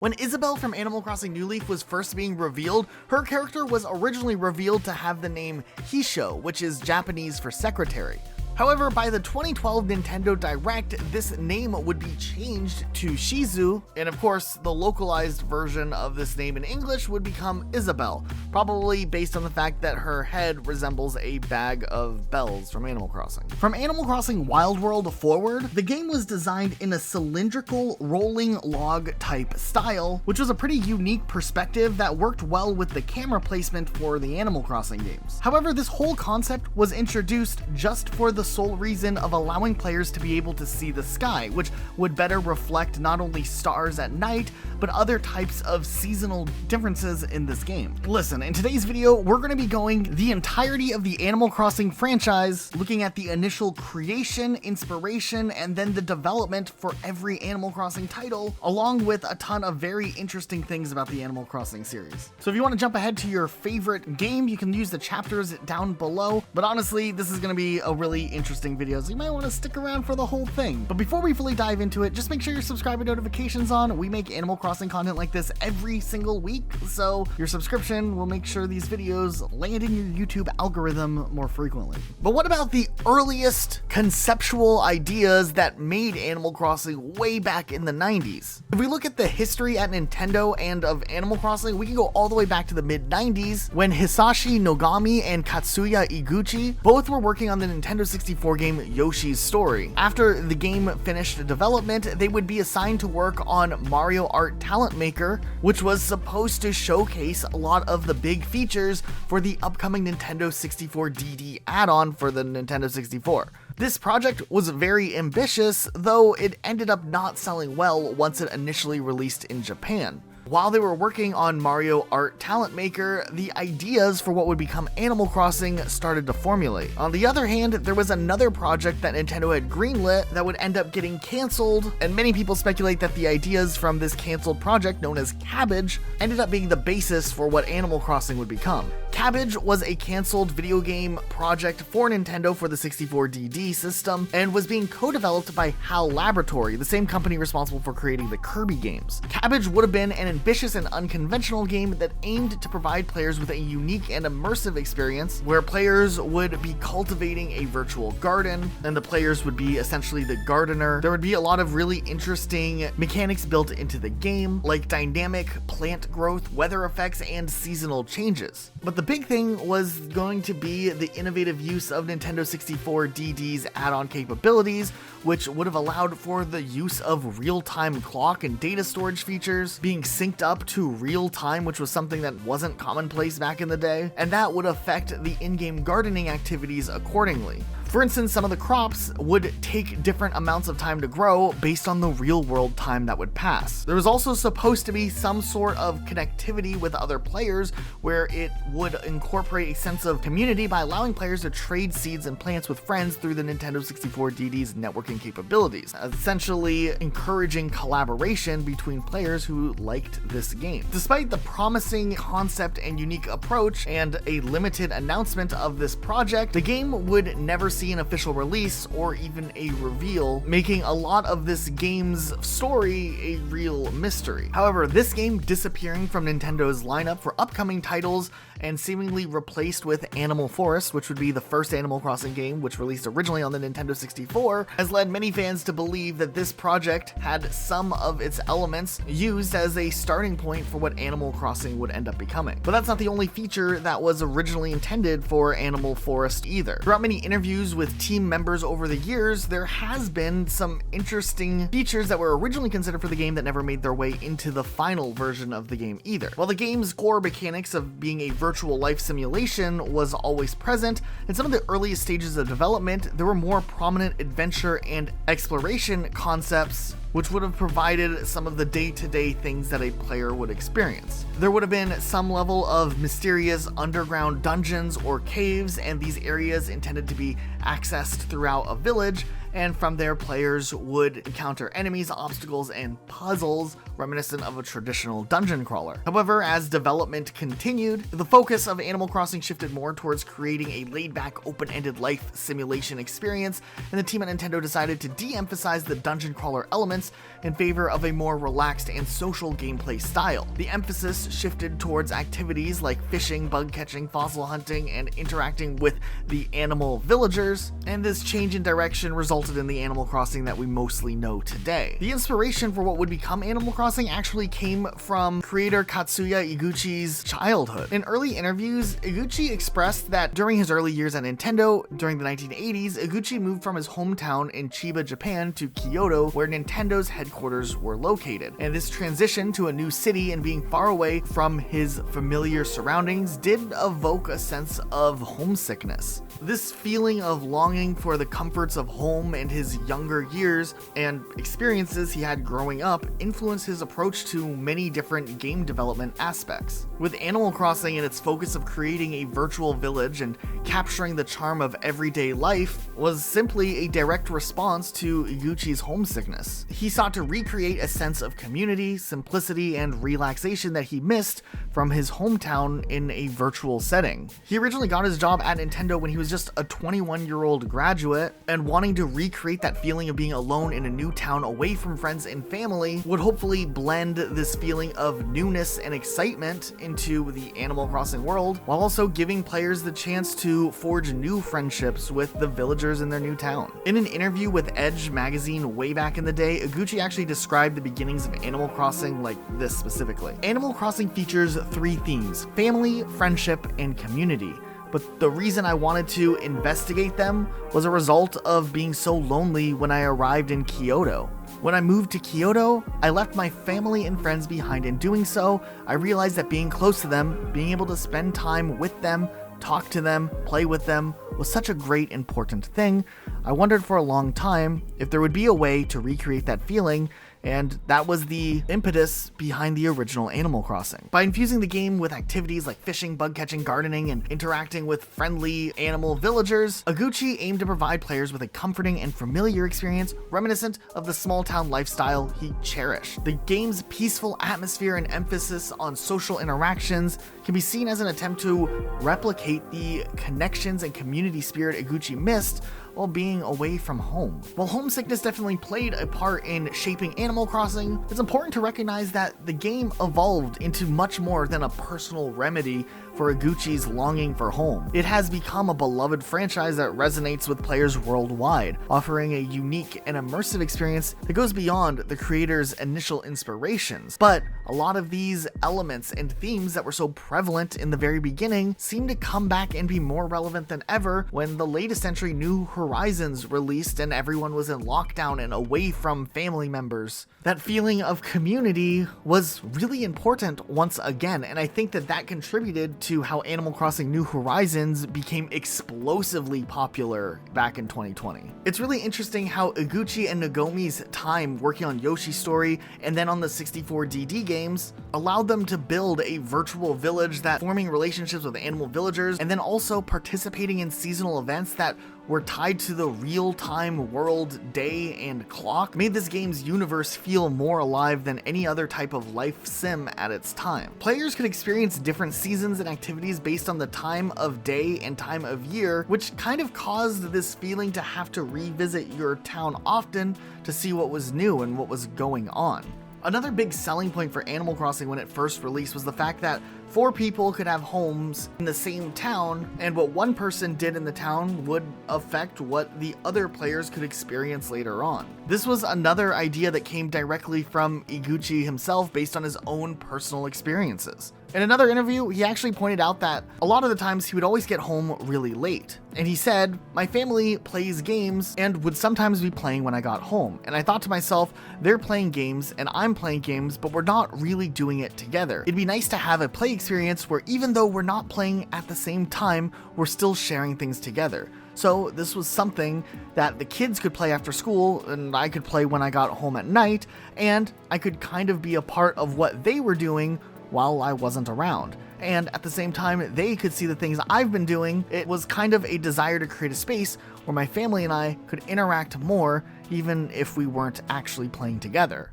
When Isabelle from Animal Crossing New Leaf was first being revealed, her character was originally revealed to have the name Hisho, which is Japanese for secretary. However, by the 2012 Nintendo Direct, this name would be changed to Shizu, and of course, the localized version of this name in English would become Isabelle, probably based on the fact that her head resembles a bag of bells from Animal Crossing. From Animal Crossing Wild World forward, the game was designed in a cylindrical rolling log type style, which was a pretty unique perspective that worked well with the camera placement for the Animal Crossing games. However, this whole concept was introduced just for the sole reason of allowing players to be able to see the sky, which would better reflect not only stars at night, but other types of seasonal differences in this game. Listen, in today's video, we're going to be going the entirety of the Animal Crossing franchise, looking at the initial creation, inspiration, and then the development for every Animal Crossing title, along with a ton of very interesting things about the Animal Crossing series. So if you want to jump ahead to your favorite game, you can use the chapters down below, but honestly, this is going to be a really interesting video, so you might want to stick around for the whole thing. But before we fully dive into it, just make sure your subscribe and notifications on. We make Animal Crossing content like this every single week, so your subscription will make sure these videos land in your YouTube algorithm more frequently. But what about the earliest conceptual ideas that made Animal Crossing way back in the 90s? If we look at the history at Nintendo and of Animal Crossing, we can go all the way back to the mid-90s when Hisashi Nogami and Katsuya Iguchi both were working on the Nintendo 64 game Yoshi's Story. After the game finished development, they would be assigned to work on Mario Art Talent Maker, which was supposed to showcase a lot of the big features for the upcoming Nintendo 64 DD add-on for the Nintendo 64. This project was very ambitious, though it ended up not selling well once it initially released in Japan. While they were working on Mario Art Talent Maker, the ideas for what would become Animal Crossing started to formulate. On the other hand, there was another project that Nintendo had greenlit that would end up getting cancelled, and many people speculate that the ideas from this cancelled project, known as Cabbage, ended up being the basis for what Animal Crossing would become. Cabbage was a cancelled video game project for Nintendo for the 64DD system, and was being co-developed by HAL Laboratory, the same company responsible for creating the Kirby games. Cabbage would have been an ambitious and unconventional game that aimed to provide players with a unique and immersive experience where players would be cultivating a virtual garden, and the players would be essentially the gardener. There would be a lot of really interesting mechanics built into the game, like dynamic plant growth, weather effects, and seasonal changes. But the big thing was going to be the innovative use of Nintendo 64 DD's add-on capabilities, which would have allowed for the use of real-time clock and data storage features, being synced up to real time, which was something that wasn't commonplace back in the day, and that would affect the in-game gardening activities accordingly. For instance, some of the crops would take different amounts of time to grow based on the real-world time that would pass. There was also supposed to be some sort of connectivity with other players where it would incorporate a sense of community by allowing players to trade seeds and plants with friends through the Nintendo 64 DD's networking capabilities, essentially encouraging collaboration between players who liked this game. Despite the promising concept and unique approach and a limited announcement of this project, the game would never see an official release or even a reveal, making a lot of this game's story a real mystery. However, this game disappearing from Nintendo's lineup for upcoming titles and seemingly replaced with Animal Forest, which would be the first Animal Crossing game which released originally on the Nintendo 64, has led many fans to believe that this project had some of its elements used as a starting point for what Animal Crossing would end up becoming. But that's not the only feature that was originally intended for Animal Forest either. Throughout many interviews with team members over the years, there has been some interesting features that were originally considered for the game that never made their way into the final version of the game either. While the game's core mechanics of being a virtual life simulation was always present, in some of the earliest stages of development, there were more prominent adventure and exploration concepts which would have provided some of the day-to-day things that a player would experience. There would have been some level of mysterious underground dungeons or caves, and these areas intended to be accessed throughout a village, and from there players would encounter enemies, obstacles, and puzzles reminiscent of a traditional dungeon crawler. However, as development continued, the focus of Animal Crossing shifted more towards creating a laid-back, open-ended life simulation experience, and the team at Nintendo decided to de-emphasize the dungeon crawler elements in favor of a more relaxed and social gameplay style. The emphasis shifted towards activities like fishing, bug catching, fossil hunting, and interacting with the animal villagers, and this change in direction resulted in the Animal Crossing that we mostly know today. The inspiration for what would become Animal Crossing actually came from creator Katsuya Iguchi's childhood. In early interviews, Iguchi expressed that during his early years at Nintendo, during the 1980s, Iguchi moved from his hometown in Chiba, Japan to Kyoto, where Nintendo's headquarters were located. And this transition to a new city and being far away from his familiar surroundings did evoke a sense of homesickness. This feeling of longing for the comforts of home and his younger years and experiences he had growing up influenced his approach to many different game development aspects. With Animal Crossing and its focus of creating a virtual village and capturing the charm of everyday life was simply a direct response to Iguchi's homesickness. He sought to recreate a sense of community, simplicity, and relaxation that he missed from his hometown in a virtual setting. He originally got his job at Nintendo when he was just a 21-year-old graduate, and wanting to recreate that feeling of being alone in a new town away from friends and family would hopefully blend this feeling of newness and excitement into the Animal Crossing world, while also giving players the chance to forge new friendships with the villagers in their new town. In an interview with Edge magazine way back in the day, Iguchi actually described the beginnings of Animal Crossing like this specifically. Animal Crossing features three themes: family, friendship, and community. But the reason I wanted to investigate them was a result of being so lonely when I arrived in Kyoto. When I moved to Kyoto, I left my family and friends behind. In doing so, I realized that being close to them, being able to spend time with them, talk to them, play with them, was such a great, important thing. I wondered for a long time if there would be a way to recreate that feeling, and that was the impetus behind the original Animal Crossing. By infusing the game with activities like fishing, bug catching, gardening, and interacting with friendly animal villagers, Iguchi aimed to provide players with a comforting and familiar experience reminiscent of the small town lifestyle he cherished. The game's peaceful atmosphere and emphasis on social interactions can be seen as an attempt to replicate the connections and community spirit Iguchi missed while being away from home. While homesickness definitely played a part in shaping Animal Crossing, it's important to recognize that the game evolved into much more than a personal remedy for Iguchi's longing for home. It has become a beloved franchise that resonates with players worldwide, offering a unique and immersive experience that goes beyond the creator's initial inspirations. But a lot of these elements and themes that were so prevalent in the very beginning seem to come back and be more relevant than ever when the latest entry, New Horizons, released and everyone was in lockdown and away from family members. That feeling of community was really important once again, and I think that contributed to how Animal Crossing New Horizons became explosively popular back in 2020. It's really interesting how Iguchi and Nagomi's time working on Yoshi's Story and then on the 64DD games allowed them to build a virtual village that forming relationships with animal villagers and then also participating in seasonal events that were tied to the real-time world, day, and clock made this game's universe feel more alive than any other type of life sim at its time. Players could experience different seasons and activities based on the time of day and time of year, which kind of caused this feeling to have to revisit your town often to see what was new and what was going on. Another big selling point for Animal Crossing when it first released was the fact that 4 people could have homes in the same town, and what one person did in the town would affect what the other players could experience later on. This was another idea that came directly from Iguchi himself based on his own personal experiences. In another interview, he actually pointed out that a lot of the times he would always get home really late. And he said, "My family plays games and would sometimes be playing when I got home. And I thought to myself, they're playing games and I'm playing games, but we're not really doing it together. It'd be nice to have a play experience where even though we're not playing at the same time, we're still sharing things together." So this was something that the kids could play after school and I could play when I got home at night, and I could kind of be a part of what they were doing while I wasn't around. And at the same time, they could see the things I've been doing. It was kind of a desire to create a space where my family and I could interact more, even if we weren't actually playing together.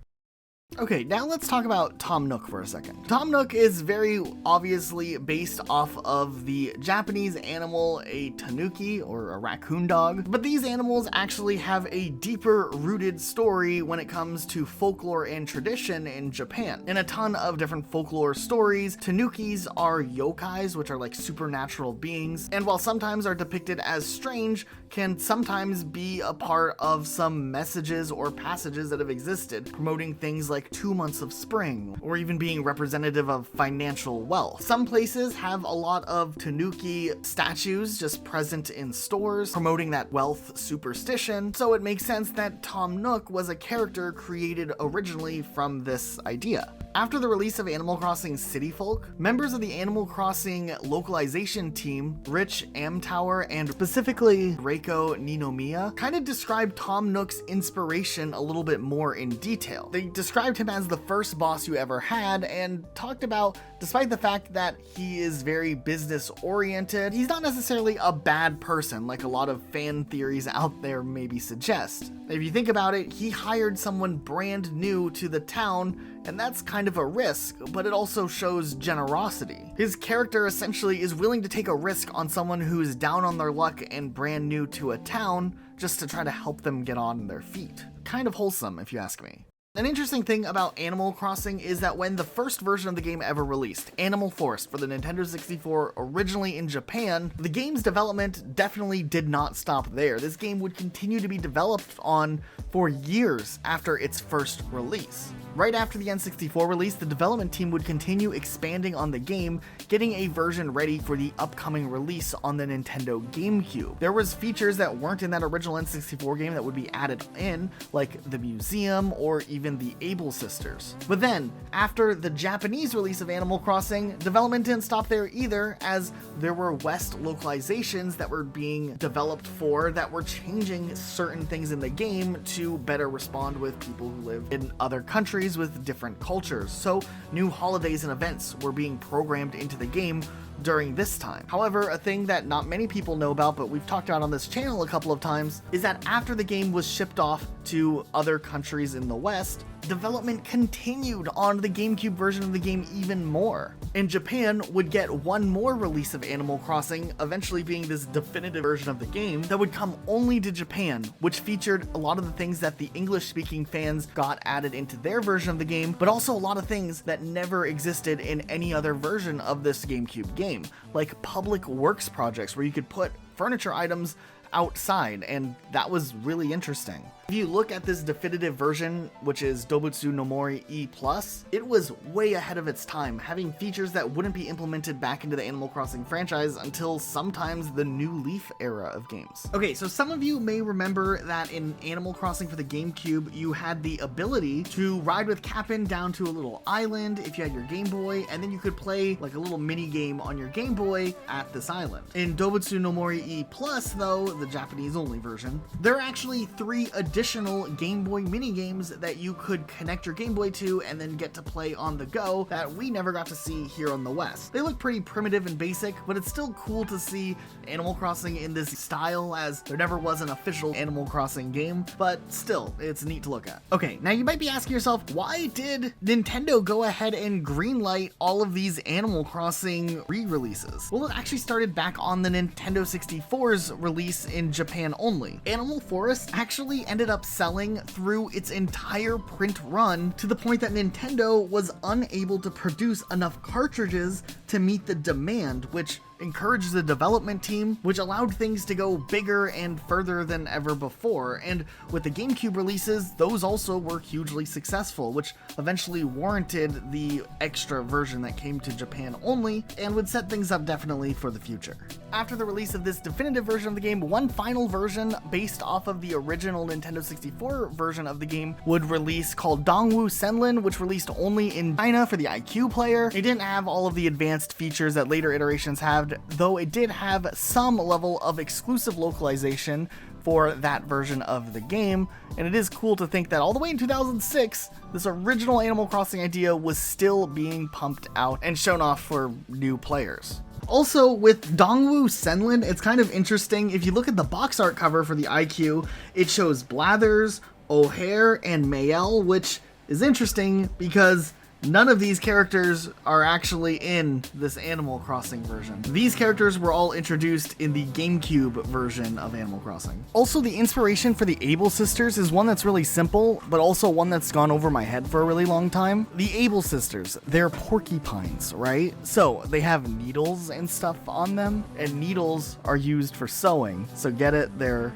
Okay, now let's talk about Tom Nook for a second. Tom Nook is very obviously based off of the Japanese animal, a tanuki, or a raccoon dog, but these animals actually have a deeper rooted story when it comes to folklore and tradition in Japan. In a ton of different folklore stories, tanukis are yokais, which are like supernatural beings, and while sometimes are depicted as strange, can sometimes be a part of some messages or passages that have existed, promoting things like 2 months of spring, or even being representative of financial wealth. Some places have a lot of tanuki statues just present in stores, promoting that wealth superstition, so it makes sense that Tom Nook was a character created originally from this idea. After the release of Animal Crossing City Folk, members of the Animal Crossing localization team, Rich Amtower and specifically Reiko Ninomiya, kind of described Tom Nook's inspiration a little bit more in detail. They described him as the first boss you ever had and talked about, despite the fact that he is very business oriented, he's not necessarily a bad person like a lot of fan theories out there maybe suggest. If you think about it, he hired someone brand new to the town, and that's kind of a risk, but it also shows generosity. His character essentially is willing to take a risk on someone who's down on their luck and brand new to a town just to try to help them get on their feet. Kind of wholesome, if you ask me. An interesting thing about Animal Crossing is that when the first version of the game ever released, Animal Force for the Nintendo 64 originally in Japan, the game's development definitely did not stop there. This game would continue to be developed on for years after its first release. Right after the N64 release, the development team would continue expanding on the game, getting a version ready for the upcoming release on the Nintendo GameCube. There was features that weren't in that original N64 game that would be added in, like the museum or even the Able Sisters. But then, after the Japanese release of Animal Crossing, development didn't stop there either, as there were West localizations that were being developed for that were changing certain things in the game to better respond with people who live in other countries with different cultures. So new holidays and events were being programmed into the game during this time. However, a thing that not many people know about, but we've talked about on this channel a couple of times, is that after the game was shipped off to other countries in the West, development continued on the GameCube version of the game even more. And Japan would get one more release of Animal Crossing, eventually being this definitive version of the game that would come only to Japan, which featured a lot of the things that the English-speaking fans got added into their version of the game, but also a lot of things that never existed in any other version of this GameCube game, like public works projects where you could put furniture items outside, and that was really interesting. If you look at this definitive version, which is Dobutsu no Mori E+, it was way ahead of its time, having features that wouldn't be implemented back into the Animal Crossing franchise until sometimes the New Leaf era of games. Okay, so some of you may remember that in Animal Crossing for the GameCube, you had the ability to ride with Cap'n down to a little island if you had your Game Boy, and then you could play like a little mini game on your Game Boy at this island. In Dobutsu no Mori E+, though, the Japanese only version, there are actually 3 additional Game Boy mini games that you could connect your Game Boy to and then get to play on the go that we never got to see here on the West. They look pretty primitive and basic, but it's still cool to see Animal Crossing in this style, as there never was an official Animal Crossing game, but still, it's neat to look at. Okay, now you might be asking yourself, why did Nintendo go ahead and greenlight all of these Animal Crossing re-releases? Well, it actually started back on the Nintendo 64's release in Japan only. Animal Forest actually ended up selling through its entire print run to the point that Nintendo was unable to produce enough cartridges to meet the demand, which encouraged the development team, which allowed things to go bigger and further than ever before. And with the GameCube releases, those also were hugely successful, which eventually warranted the extra version that came to Japan only and would set things up definitely for the future. After the release of this definitive version of the game, one final version based off of the original Nintendo 64 version of the game would release, called Dongwu Senlin, which released only in China for the IQ player. It didn't have all of the advanced features that later iterations have, though it did have some level of exclusive localization for that version of the game, and it is cool to think that all the way in 2006, this original Animal Crossing idea was still being pumped out and shown off for new players. Also, with Dongwu Senlin, it's kind of interesting. If you look at the box art cover for the IQ, it shows Blathers, O'Hare, and Mayel, which is interesting because none of these characters are actually in this Animal Crossing version. These characters were all introduced in the GameCube version of Animal Crossing. Also, the inspiration for the Able sisters is one that's really simple, but also one that's gone over my head for a really long time. The Able sisters, they're porcupines, right? So they have needles and stuff on them, and needles are used for sewing. So get it? They're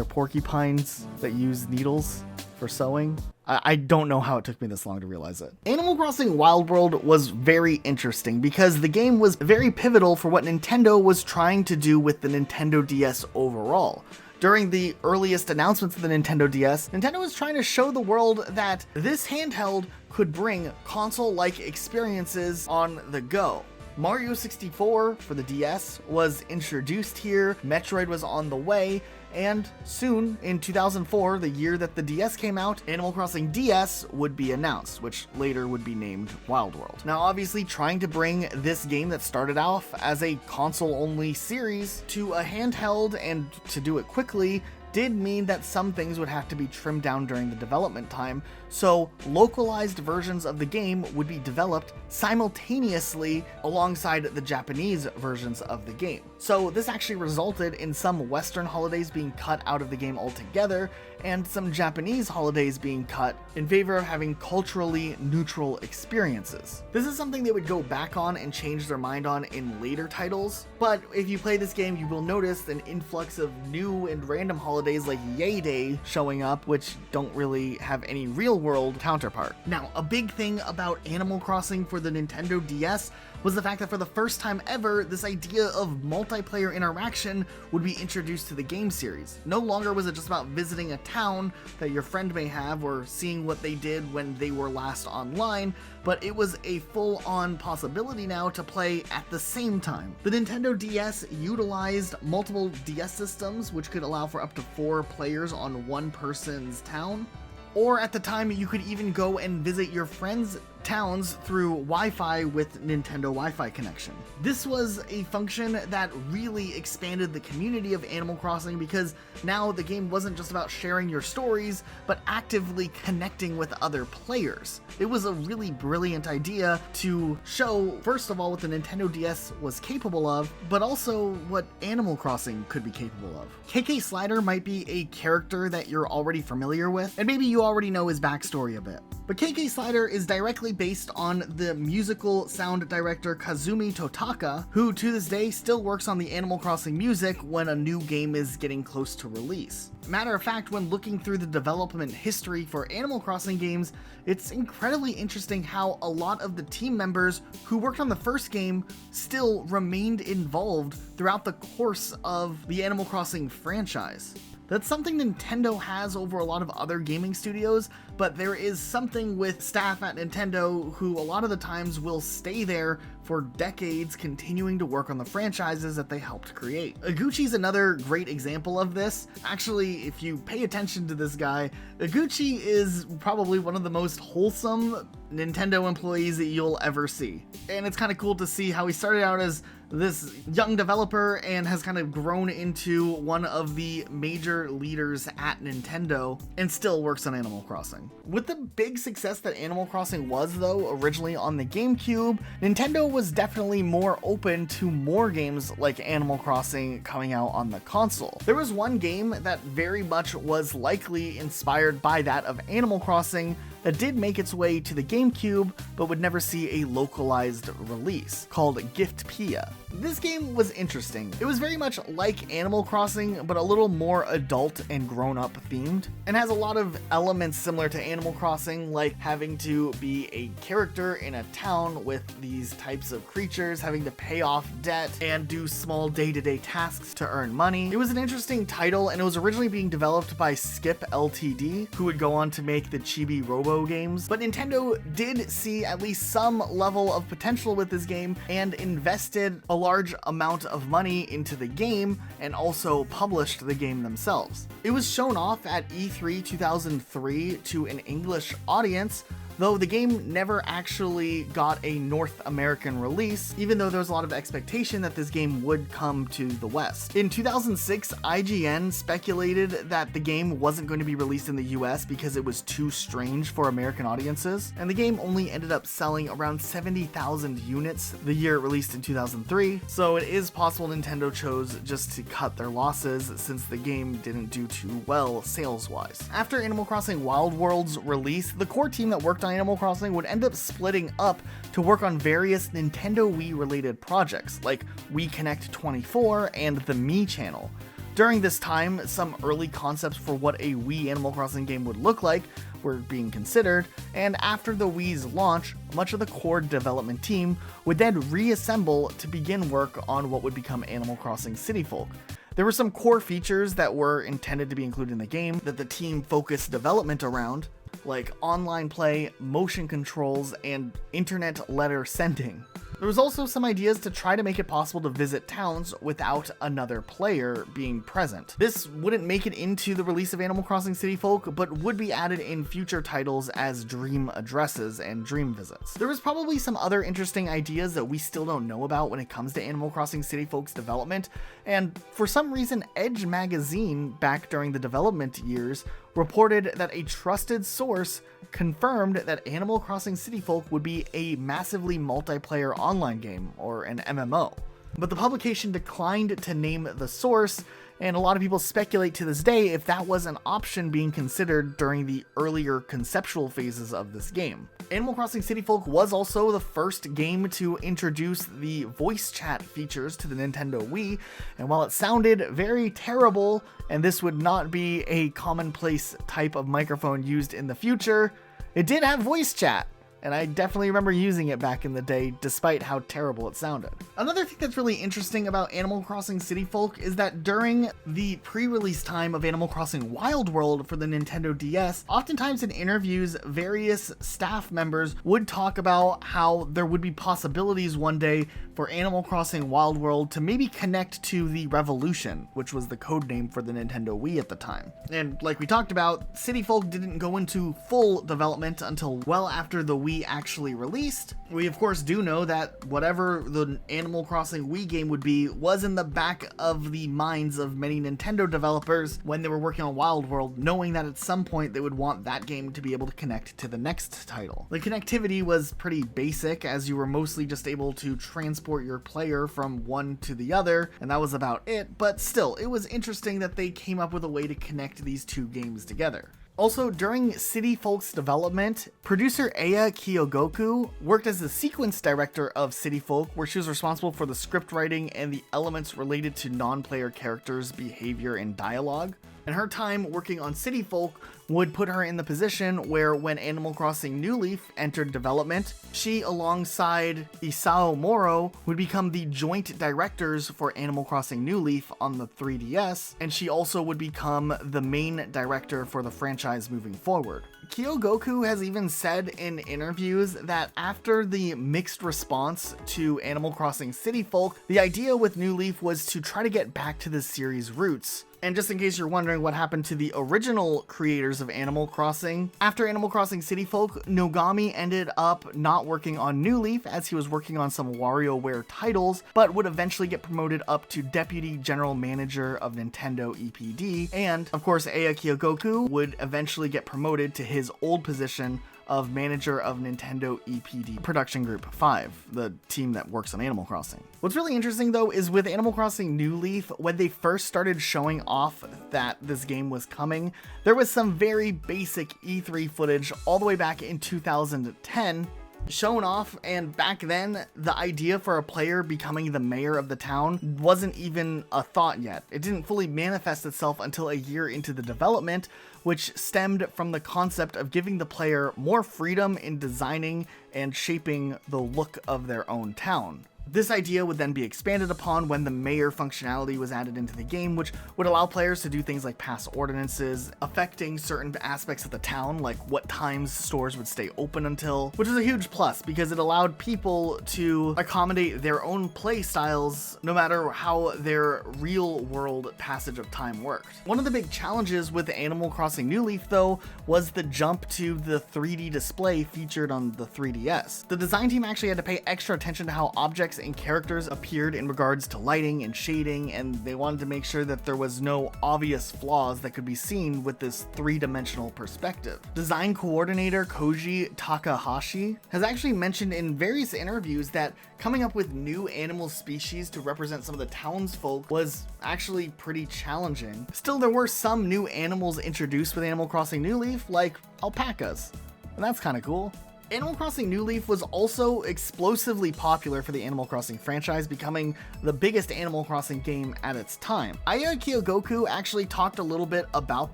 porcupines that use needles for sewing. I don't know how it took me this long to realize it. Animal Crossing Wild World was very interesting because the game was very pivotal for what Nintendo was trying to do with the Nintendo DS overall. During the earliest announcements of the Nintendo DS, Nintendo was trying to show the world that this handheld could bring console-like experiences on the go. Mario 64 for the DS was introduced here, Metroid was on the way, and soon, in 2004, the year that the DS came out, Animal Crossing DS would be announced, which later would be named Wild World. Now, obviously, trying to bring this game that started off as a console-only series to a handheld and to do it quickly did mean that some things would have to be trimmed down during the development time, so localized versions of the game would be developed simultaneously alongside the Japanese versions of the game. So this actually resulted in some Western holidays being cut out of the game altogether, and some Japanese holidays being cut in favor of having culturally neutral experiences. This is something they would go back on and change their mind on in later titles, but if you play this game, you will notice an influx of new and random holidays like Yay Day showing up, which don't really have any real-world counterpart. Now, a big thing about Animal Crossing for the Nintendo DS was the fact that for the first time ever, this idea of multiplayer interaction would be introduced to the game series. No longer was it just about visiting a town that your friend may have or seeing what they did when they were last online, but it was a full-on possibility now to play at the same time. The Nintendo DS utilized multiple DS systems, which could allow for up to 4 players on one person's town. Or at the time, you could even go and visit your friends' towns through Wi-Fi with Nintendo Wi-Fi connection. This was a function that really expanded the community of Animal Crossing because now the game wasn't just about sharing your stories, but actively connecting with other players. It was a really brilliant idea to show, first of all, what the Nintendo DS was capable of, but also what Animal Crossing could be capable of. KK Slider might be a character that you're already familiar with, and maybe you already know his backstory a bit. But KK Slider is directly based on the musical sound director Kazumi Totaka, who to this day still works on the Animal Crossing music when a new game is getting close to release. Matter of fact, when looking through the development history for Animal Crossing games, it's incredibly interesting how a lot of the team members who worked on the first game still remained involved throughout the course of the Animal Crossing franchise. That's something Nintendo has over a lot of other gaming studios, but there is something with staff at Nintendo who a lot of the times will stay there for decades continuing to work on the franchises that they helped create. Iguchi's another great example of this. Actually, if you pay attention to this guy, Iguchi is probably one of the most wholesome Nintendo employees that you'll ever see. And it's kind of cool to see how he started out as this young developer and has kind of grown into one of the major leaders at Nintendo and still works on Animal Crossing. With the big success that Animal Crossing was, though, originally on the GameCube, Nintendo was definitely more open to more games like Animal Crossing coming out on the console. There was one game that very much was likely inspired by that of Animal Crossing that did make its way to the GameCube, but would never see a localized release, called Giftpia. This game was interesting. It was very much like Animal Crossing, but a little more adult and grown-up themed, and has a lot of elements similar to Animal Crossing, like having to be a character in a town with these types of creatures, having to pay off debt, and do small day-to-day tasks to earn money. It was an interesting title, and it was originally being developed by Skip Ltd, who would go on to make the Chibi Robo games, but Nintendo did see at least some level of potential with this game and invested a large amount of money into the game and also published the game themselves. It was shown off at E3 2003 to an English audience, though the game never actually got a North American release, even though there was a lot of expectation that this game would come to the West. In 2006, IGN speculated that the game wasn't going to be released in the US because it was too strange for American audiences, and the game only ended up selling around 70,000 units the year it released in 2003, so it is possible Nintendo chose just to cut their losses since the game didn't do too well sales-wise. After Animal Crossing Wild World's release, the core team that worked on Animal Crossing would end up splitting up to work on various Nintendo Wii related projects like Wii Connect 24 and the Me channel. During this time, some early concepts for what a Wii Animal Crossing game would look like were being considered, and after the Wii's launch, much of the core development team would then reassemble to begin work on what would become Animal Crossing City Folk. There were some core features that were intended to be included in the game that the team focused development around, like online play, motion controls, and internet letter sending. There was also some ideas to try to make it possible to visit towns without another player being present. This wouldn't make it into the release of Animal Crossing City Folk, but would be added in future titles as dream addresses and dream visits. There was probably some other interesting ideas that we still don't know about when it comes to Animal Crossing City Folk's development, and for some reason Edge magazine, back during the development years, reported that a trusted source confirmed that Animal Crossing City Folk would be a massively multiplayer online game, or an MMO. But the publication declined to name the source, and a lot of people speculate to this day if that was an option being considered during the earlier conceptual phases of this game. Animal Crossing City Folk was also the first game to introduce the voice chat features to the Nintendo Wii, and while it sounded very terrible, and this would not be a commonplace type of microphone used in the future, it did have voice chat. And I definitely remember using it back in the day, despite how terrible it sounded. Another thing that's really interesting about Animal Crossing City Folk is that during the pre-release time of Animal Crossing Wild World for the Nintendo DS, oftentimes in interviews, various staff members would talk about how there would be possibilities one day for Animal Crossing Wild World to maybe connect to the Revolution, which was the code name for the Nintendo Wii at the time. And like we talked about, City Folk didn't go into full development until well after the Wii actually released. We of course do know that whatever the Animal Crossing Wii game would be was in the back of the minds of many Nintendo developers when they were working on Wild World, knowing that at some point they would want that game to be able to connect to the next title. The connectivity was pretty basic, as you were mostly just able to transport your player from one to the other, and that was about it, but still, it was interesting that they came up with a way to connect these two games together. Also, during City Folk's development, producer Aya Kyogoku worked as the sequence director of City Folk, where she was responsible for the script writing and the elements related to non-player characters' behavior and dialogue. And her time working on City Folk would put her in the position where when Animal Crossing New Leaf entered development, she alongside Isao Moro would become the joint directors for Animal Crossing New Leaf on the 3DS, and she also would become the main director for the franchise moving forward. Kyogoku has even said in interviews that after the mixed response to Animal Crossing City Folk, the idea with New Leaf was to try to get back to the series' roots. And just in case you're wondering what happened to the original creators of Animal Crossing, after Animal Crossing City Folk, Nogami ended up not working on New Leaf as he was working on some WarioWare titles, but would eventually get promoted up to Deputy General Manager of Nintendo EPD, and of course Aya Kyogoku would eventually get promoted to his old position of manager of Nintendo EPD Production Group 5, the team that works on Animal Crossing. What's really interesting though is with Animal Crossing New Leaf, when they first started showing off that this game was coming, there was some very basic E3 footage all the way back in 2010 shown off, and back then the idea for a player becoming the mayor of the town wasn't even a thought yet. It didn't fully manifest itself until a year into the development, which stemmed from the concept of giving the player more freedom in designing and shaping the look of their own town. This idea would then be expanded upon when the mayor functionality was added into the game, which would allow players to do things like pass ordinances, affecting certain aspects of the town, like what times stores would stay open until, which is a huge plus because it allowed people to accommodate their own play styles no matter how their real world passage of time worked. One of the big challenges with Animal Crossing New Leaf, though, was the jump to the 3D display featured on the 3DS. The design team actually had to pay extra attention to how objects and characters appeared in regards to lighting and shading, and they wanted to make sure that there was no obvious flaws that could be seen with this three-dimensional perspective. Design coordinator Koji Takahashi has actually mentioned in various interviews that coming up with new animal species to represent some of the townsfolk was actually pretty challenging. Still, there were some new animals introduced with Animal Crossing New Leaf, like alpacas, and that's kind of cool. Animal Crossing New Leaf was also explosively popular for the Animal Crossing franchise, becoming the biggest Animal Crossing game at its time. Aya Kyogoku actually talked a little bit about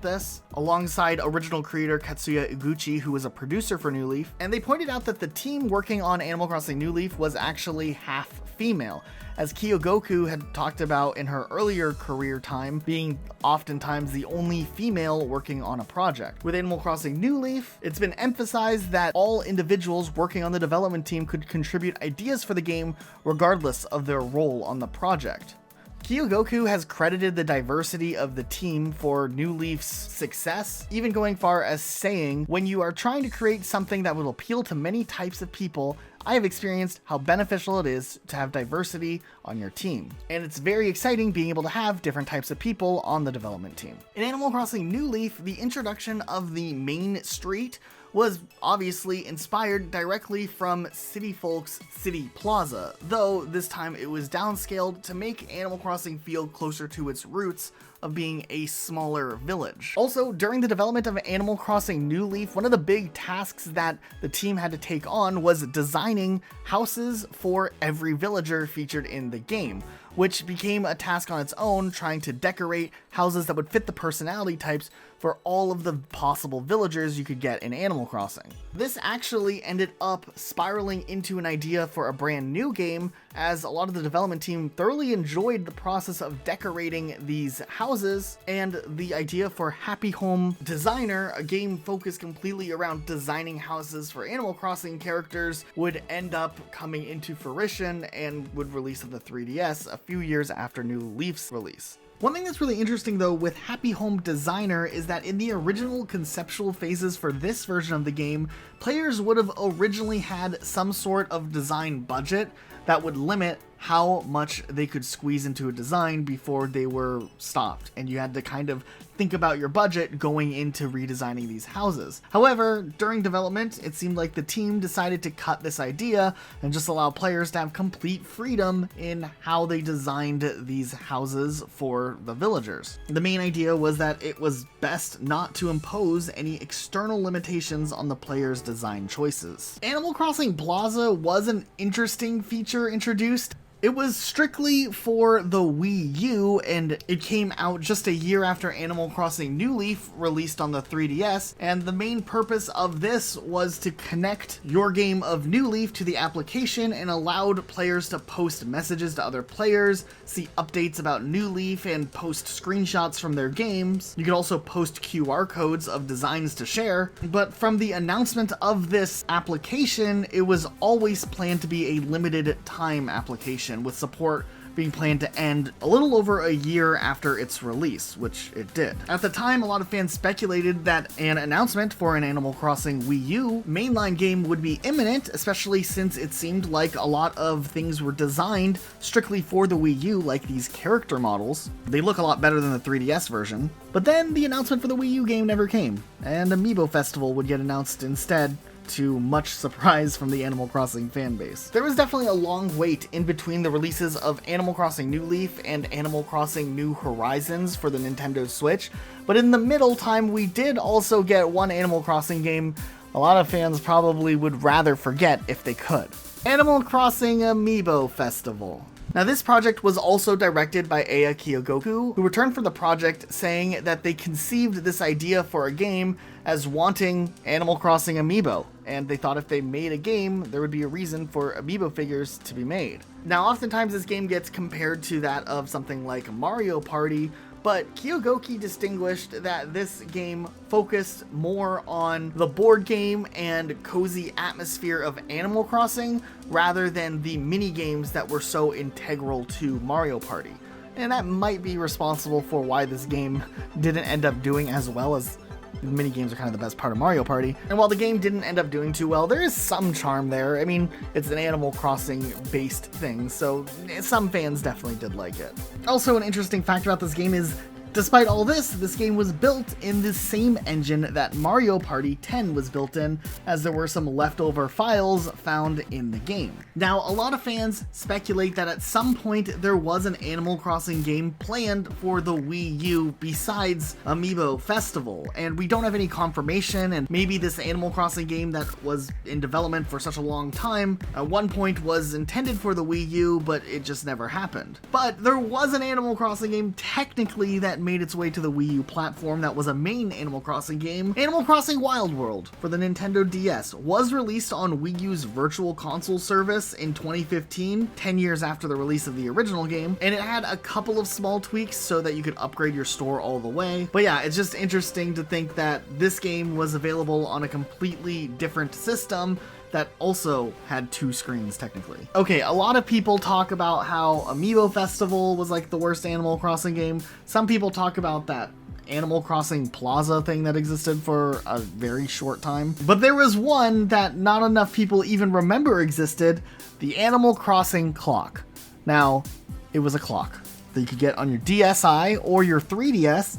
this alongside original creator Katsuya Iguchi, who was a producer for New Leaf, and they pointed out that the team working on Animal Crossing New Leaf was actually half female, as Kyogoku had talked about in her earlier career time being oftentimes the only female working on a project. With Animal Crossing New Leaf, it's been emphasized that all individuals working on the development team could contribute ideas for the game regardless of their role on the project. Kyogoku has credited the diversity of the team for New Leaf's success, even going far as saying, "When you are trying to create something that will appeal to many types of people, I have experienced how beneficial it is to have diversity on your team. And it's very exciting being able to have different types of people on the development team." In Animal Crossing New Leaf, the introduction of the main street was obviously inspired directly from City Folk's City Plaza, though this time it was downscaled to make Animal Crossing feel closer to its roots of being a smaller village. Also, during the development of Animal Crossing New Leaf, one of the big tasks that the team had to take on was designing houses for every villager featured in the game, which became a task on its own, trying to decorate houses that would fit the personality types for all of the possible villagers you could get in Animal Crossing. This actually ended up spiraling into an idea for a brand new game, as a lot of the development team thoroughly enjoyed the process of decorating these houses, and the idea for Happy Home Designer, a game focused completely around designing houses for Animal Crossing characters, would end up coming into fruition and would release on the 3DS a few years after New Leaf's release. One thing that's really interesting though with Happy Home Designer is that in the original conceptual phases for this version of the game, players would have originally had some sort of design budget that would limit how much they could squeeze into a design before they were stopped, and you had to kind of think about your budget going into redesigning these houses. However, during development, it seemed like the team decided to cut this idea and just allow players to have complete freedom in how they designed these houses for the villagers. The main idea was that it was best not to impose any external limitations on the player's design choices. Animal Crossing Plaza was an interesting feature introduced. It was strictly for the Wii U, and it came out just a year after Animal Crossing New Leaf released on the 3DS, and the main purpose of this was to connect your game of New Leaf to the application and allowed players to post messages to other players, see updates about New Leaf, and post screenshots from their games. You could also post QR codes of designs to share, but from the announcement of this application, it was always planned to be a limited time application, with support being planned to end a little over a year after its release, which it did. At the time, a lot of fans speculated that an announcement for an Animal Crossing Wii U mainline game would be imminent, especially since it seemed like a lot of things were designed strictly for the Wii U, like these character models. They look a lot better than the 3DS version. But then the announcement for the Wii U game never came, and Amiibo Festival would get announced instead, to much surprise from the Animal Crossing fanbase. There was definitely a long wait in between the releases of Animal Crossing New Leaf and Animal Crossing New Horizons for the Nintendo Switch, but in the middle time we did also get one Animal Crossing game a lot of fans probably would rather forget if they could. Animal Crossing Amiibo Festival. Now, this project was also directed by Aya Kyogoku, who returned from the project saying that they conceived this idea for a game as wanting Animal Crossing Amiibo, and they thought if they made a game, there would be a reason for Amiibo figures to be made. Now, oftentimes this game gets compared to that of something like Mario Party, but Kyogoki distinguished that this game focused more on the board game and cozy atmosphere of Animal Crossing rather than the mini games that were so integral to Mario Party. And that might be responsible for why this game didn't end up doing as well, as the mini games are kind of the best part of Mario Party. And while the game didn't end up doing too well, there is some charm there. I mean, it's an Animal Crossing based thing, so some fans definitely did like it. Also, an interesting fact about this game is, despite all this game was built in the same engine that Mario Party 10 was built in, as there were some leftover files found in the game. Now, a lot of fans speculate that at some point there was an Animal Crossing game planned for the Wii U besides Amiibo Festival, and we don't have any confirmation, and maybe this Animal Crossing game that was in development for such a long time at one point was intended for the Wii U, but it just never happened. But there was an Animal Crossing game technically that made its way to the Wii U platform that was a main Animal Crossing game. Animal Crossing Wild World for the Nintendo DS was released on Wii U's Virtual Console service in 2015, 10 years after the release of the original game, and it had a couple of small tweaks so that you could upgrade your store all the way. But yeah, it's just interesting to think that this game was available on a completely different system that also had 2 screens technically. Okay, a lot of people talk about how Amiibo Festival was like the worst Animal Crossing game. Some people talk about that Animal Crossing Plaza thing that existed for a very short time. But there was one that not enough people even remember existed, the Animal Crossing clock. Now, it was a clock that you could get on your DSi or your 3DS,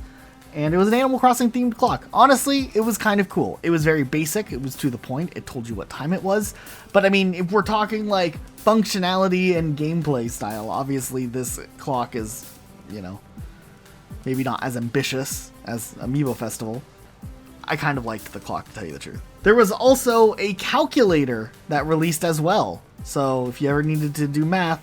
and it was an Animal Crossing themed clock. Honestly, it was kind of cool. It was very basic, it was to the point, it told you what time it was. But I mean, if we're talking like functionality and gameplay style, obviously this clock is, you know, maybe not as ambitious as Amiibo Festival. I kind of liked the clock, to tell you the truth. There was also a calculator that released as well. So if you ever needed to do math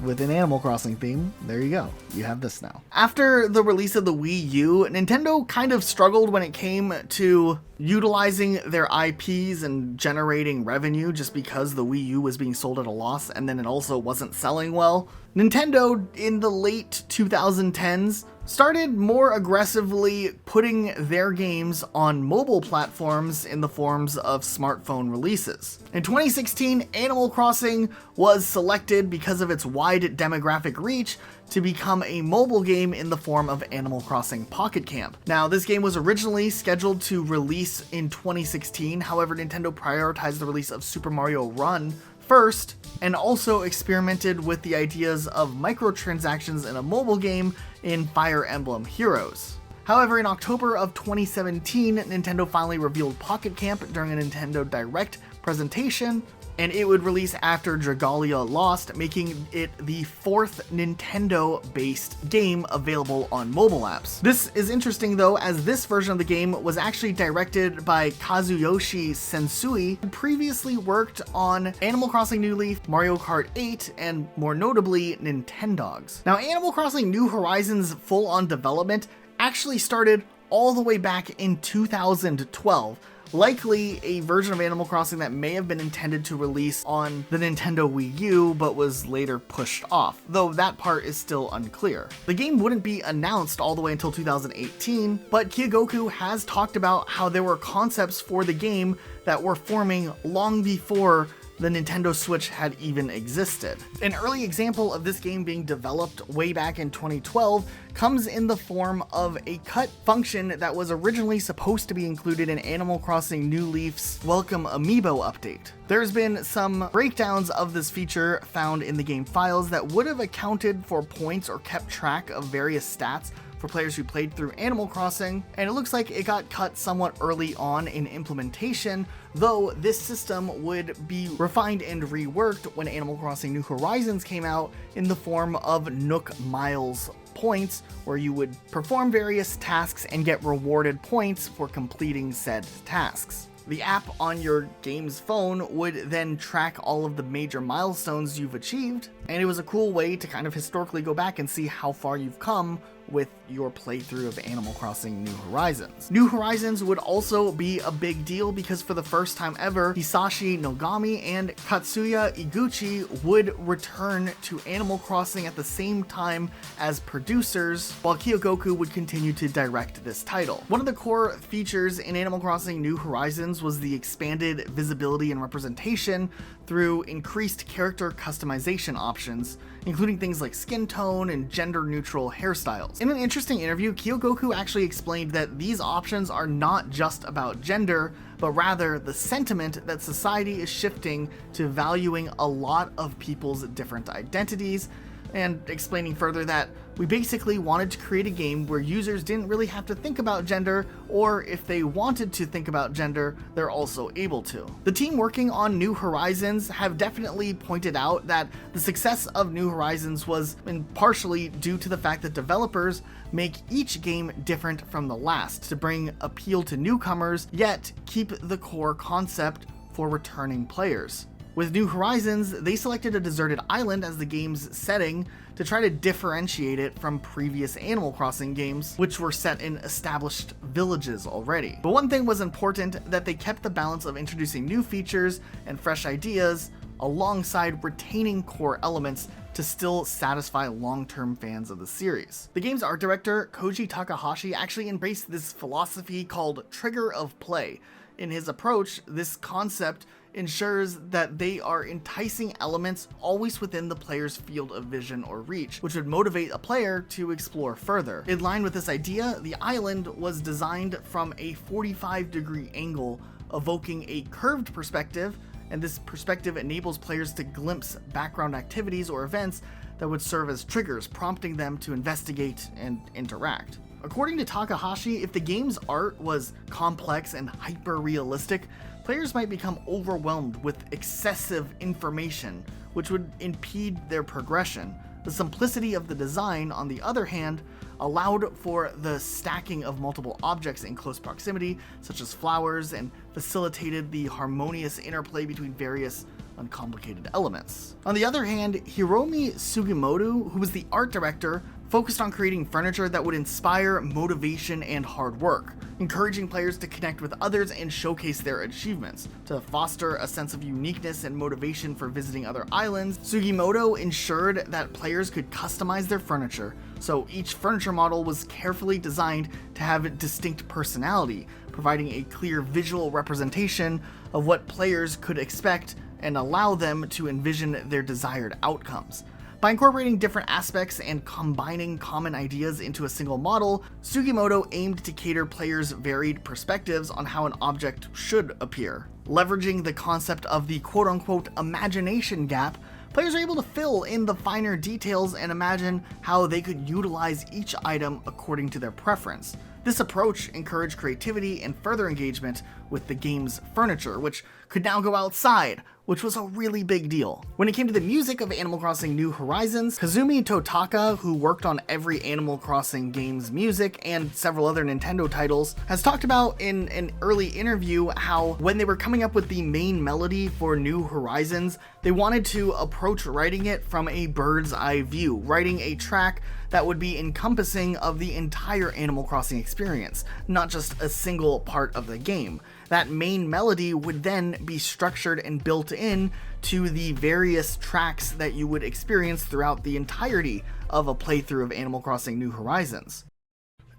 with an Animal Crossing theme, there you go. You have this now. After the release of the Wii U, Nintendo kind of struggled when it came to utilizing their IPs and generating revenue, just because the Wii U was being sold at a loss and then it also wasn't selling well. Nintendo, in the late 2010s, started more aggressively putting their games on mobile platforms in the forms of smartphone releases. In 2016, Animal Crossing was selected because of its wide demographic reach to become a mobile game in the form of Animal Crossing Pocket Camp. Now, this game was originally scheduled to release in 2016, however, Nintendo prioritized the release of Super Mario Run first, and also experimented with the ideas of microtransactions in a mobile game in Fire Emblem Heroes. However, in October of 2017, Nintendo finally revealed Pocket Camp during a Nintendo Direct presentation, and it would release after Dragalia Lost, making it the 4th Nintendo-based game available on mobile apps. This is interesting though, as this version of the game was actually directed by Kazuyoshi Sensui, who previously worked on Animal Crossing New Leaf, Mario Kart 8, and more notably, Nintendogs. Now, Animal Crossing New Horizons' full-on development actually started all the way back in 2012, likely a version of Animal Crossing that may have been intended to release on the Nintendo Wii U, but was later pushed off, though that part is still unclear. The game wouldn't be announced all the way until 2018, but Kyogoku has talked about how there were concepts for the game that were forming long before the Nintendo Switch had even existed. An early example of this game being developed way back in 2012 comes in the form of a cut function that was originally supposed to be included in Animal Crossing New Leaf's Welcome Amiibo update. There's been some breakdowns of this feature found in the game files that would have accounted for points or kept track of various stats for players who played through Animal Crossing, and it looks like it got cut somewhat early on in implementation, though this system would be refined and reworked when Animal Crossing New Horizons came out in the form of Nook Miles points, where you would perform various tasks and get rewarded points for completing said tasks. The app on your game's phone would then track all of the major milestones you've achieved, and it was a cool way to kind of historically go back and see how far you've come with your playthrough of Animal Crossing New Horizons. New Horizons would also be a big deal because for the first time ever, Hisashi Nogami and Katsuya Iguchi would return to Animal Crossing at the same time as producers, while Kyogoku would continue to direct this title. One of the core features in Animal Crossing New Horizons was the expanded visibility and representation through increased character customization options, including things like skin tone and gender-neutral hairstyles. In an interesting interview, Kyogoku actually explained that these options are not just about gender, but rather the sentiment that society is shifting to valuing a lot of people's different identities, and explaining further that we basically wanted to create a game where users didn't really have to think about gender, or if they wanted to think about gender, they're also able to. The team working on New Horizons have definitely pointed out that the success of New Horizons was partially due to the fact that developers make each game different from the last to bring appeal to newcomers, yet keep the core concept for returning players. With New Horizons, they selected a deserted island as the game's setting to try to differentiate it from previous Animal Crossing games, which were set in established villages already. But one thing was important, that they kept the balance of introducing new features and fresh ideas alongside retaining core elements to still satisfy long-term fans of the series. The game's art director, Koji Takahashi, actually embraced this philosophy called trigger of play. In his approach, this concept ensures that they are enticing elements always within the player's field of vision or reach, which would motivate a player to explore further. In line with this idea, the island was designed from a 45-degree angle, evoking a curved perspective, and this perspective enables players to glimpse background activities or events that would serve as triggers, prompting them to investigate and interact. According to Takahashi, if the game's art was complex and hyper-realistic, players might become overwhelmed with excessive information, which would impede their progression. The simplicity of the design, on the other hand, allowed for the stacking of multiple objects in close proximity, such as flowers, and facilitated the harmonious interplay between various uncomplicated elements. On the other hand, Hiromi Sugimoto, who was the art director, focused on creating furniture that would inspire motivation and hard work, encouraging players to connect with others and showcase their achievements. To foster a sense of uniqueness and motivation for visiting other islands, Sugimoto ensured that players could customize their furniture, so each furniture model was carefully designed to have a distinct personality, providing a clear visual representation of what players could expect and allow them to envision their desired outcomes. By incorporating different aspects and combining common ideas into a single model, Sugimoto aimed to cater players' varied perspectives on how an object should appear. Leveraging the concept of the quote-unquote imagination gap, players are able to fill in the finer details and imagine how they could utilize each item according to their preference. This approach encouraged creativity and further engagement with the game's furniture, which could now go outside, which was a really big deal. When it came to the music of Animal Crossing New Horizons, Kazumi Totaka, who worked on every Animal Crossing game's music and several other Nintendo titles, has talked about in an early interview how when they were coming up with the main melody for New Horizons, they wanted to approach writing it from a bird's eye view, writing a track that would be encompassing of the entire Animal Crossing experience, not just a single part of the game. That main melody would then be structured and built in to the various tracks that you would experience throughout the entirety of a playthrough of Animal Crossing New Horizons.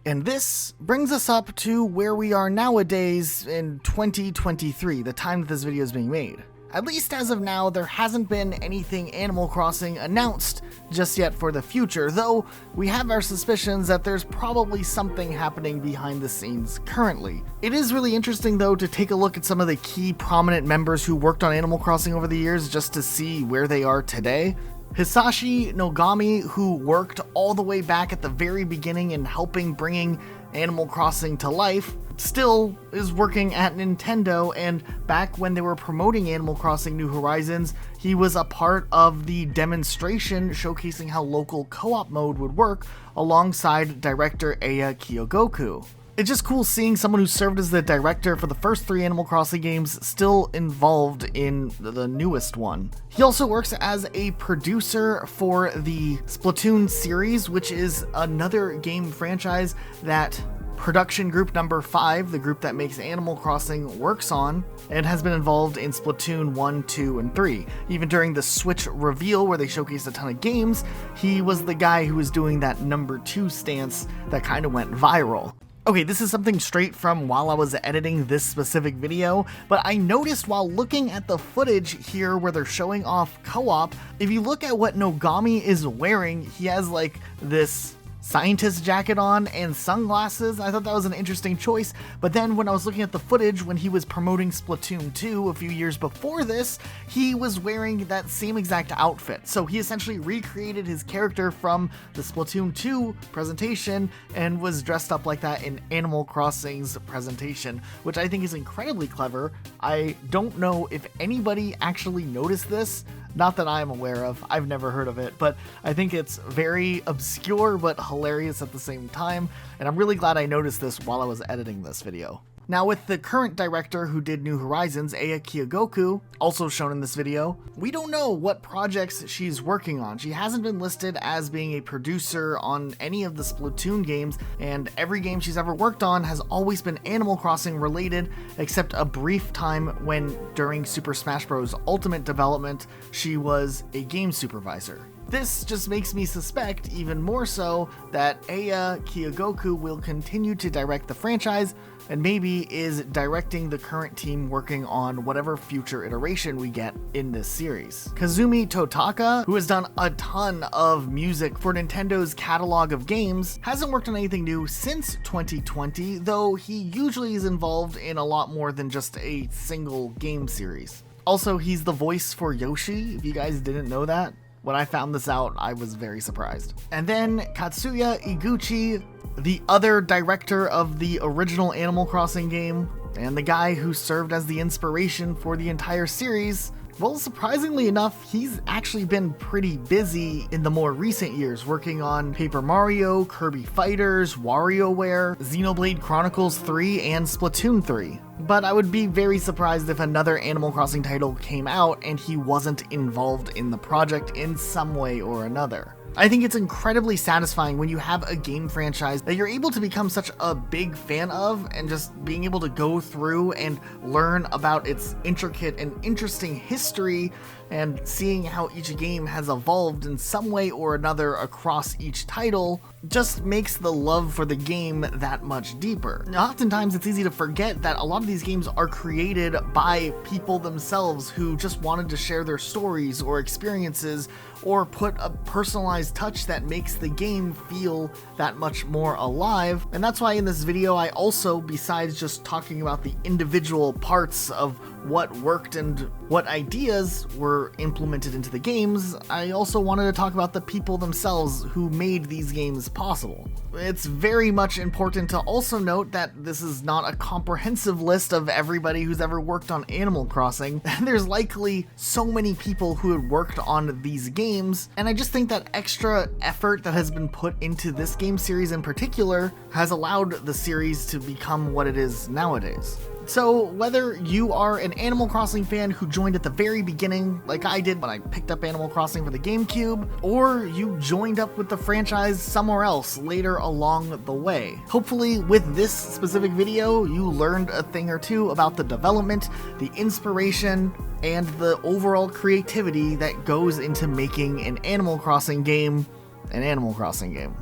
And this brings us up to where we are nowadays in 2023, the time that this video is being made. At least as of now, there hasn't been anything Animal Crossing announced just yet for the future, though we have our suspicions that there's probably something happening behind the scenes currently. It is really interesting though to take a look at some of the key prominent members who worked on Animal Crossing over the years just to see where they are today. Hisashi Nogami, who worked all the way back at the very beginning in helping bringing Animal Crossing to life, still is working at Nintendo, and back when they were promoting Animal Crossing New Horizons, he was a part of the demonstration showcasing how local co-op mode would work alongside director Aya Kyogoku. It's just cool seeing someone who served as the director for the first 3 Animal Crossing games still involved in the newest one. He also works as a producer for the Splatoon series, which is another game franchise that Production Group Number 5, the group that makes Animal Crossing, works on, and has been involved in Splatoon 1, 2, and 3. Even during the Switch reveal where they showcased a ton of games, he was the guy who was doing that number 2 stance that kind of went viral. Okay, this is something straight from while I was editing this specific video, but I noticed while looking at the footage here where they're showing off co-op, if you look at what Nogami is wearing, he has like this scientist jacket on and sunglasses. I thought that was an interesting choice, but then when I was looking at the footage when he was promoting Splatoon 2 a few years before this, he was wearing that same exact outfit. So he essentially recreated his character from the Splatoon 2 presentation and was dressed up like that in Animal Crossing's presentation, which I think is incredibly clever. I don't know if anybody actually noticed this. Not that I'm aware of, I've never heard of it, but I think it's very obscure but hilarious at the same time, and I'm really glad I noticed this while I was editing this video. Now, with the current director who did New Horizons, Aya Kiyogoku, also shown in this video, we don't know what projects she's working on. She hasn't been listed as being a producer on any of the Splatoon games, and every game she's ever worked on has always been Animal Crossing related, except a brief time when, during Super Smash Bros. Ultimate development, she was a game supervisor. This just makes me suspect, even more so, that Aya Kiyogoku will continue to direct the franchise and maybe is directing the current team working on whatever future iteration we get in this series. Kazumi Totaka, who has done a ton of music for Nintendo's catalog of games, hasn't worked on anything new since 2020, though he usually is involved in a lot more than just a single game series. Also, he's the voice for Yoshi, if you guys didn't know that. When I found this out, I was very surprised. And then Katsuya Iguchi, the other director of the original Animal Crossing game, and the guy who served as the inspiration for the entire series, well, surprisingly enough, he's actually been pretty busy in the more recent years, working on Paper Mario, Kirby Fighters, WarioWare, Xenoblade Chronicles 3, and Splatoon 3. But I would be very surprised if another Animal Crossing title came out and he wasn't involved in the project in some way or another. I think it's incredibly satisfying when you have a game franchise that you're able to become such a big fan of, and just being able to go through and learn about its intricate and interesting history and seeing how each game has evolved in some way or another across each title just makes the love for the game that much deeper. Now, oftentimes it's easy to forget that a lot of these games are created by people themselves who just wanted to share their stories or experiences or put a personalized touch that makes the game feel that much more alive. And that's why in this video I also, besides just talking about the individual parts of what worked and what ideas were implemented into the games, I also wanted to talk about the people themselves who made these games possible. It's very much important to also note that this is not a comprehensive list of everybody who's ever worked on Animal Crossing. There's likely so many people who had worked on these games, and I just think that extra effort that has been put into this game series in particular has allowed the series to become what it is nowadays. So whether you are an Animal Crossing fan who joined at the very beginning, like I did when I picked up Animal Crossing for the GameCube, or you joined up with the franchise somewhere else later along the way, hopefully with this specific video, you learned a thing or two about the development, the inspiration, and the overall creativity that goes into making an Animal Crossing game an Animal Crossing game.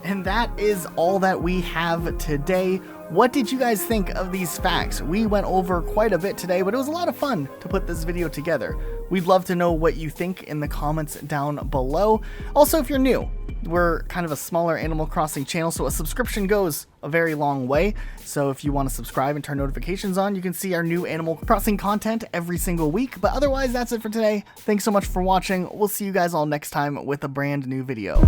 And that is all that we have today. What did you guys think of these facts? We went over quite a bit today, but it was a lot of fun to put this video together. We'd love to know what you think in the comments down below. Also, if you're new, we're kind of a smaller Animal Crossing channel, so a subscription goes a very long way. So if you want to subscribe and turn notifications on, you can see our new Animal Crossing content every single week. But otherwise, that's it for today. Thanks so much for watching. We'll see you guys all next time with a brand new video.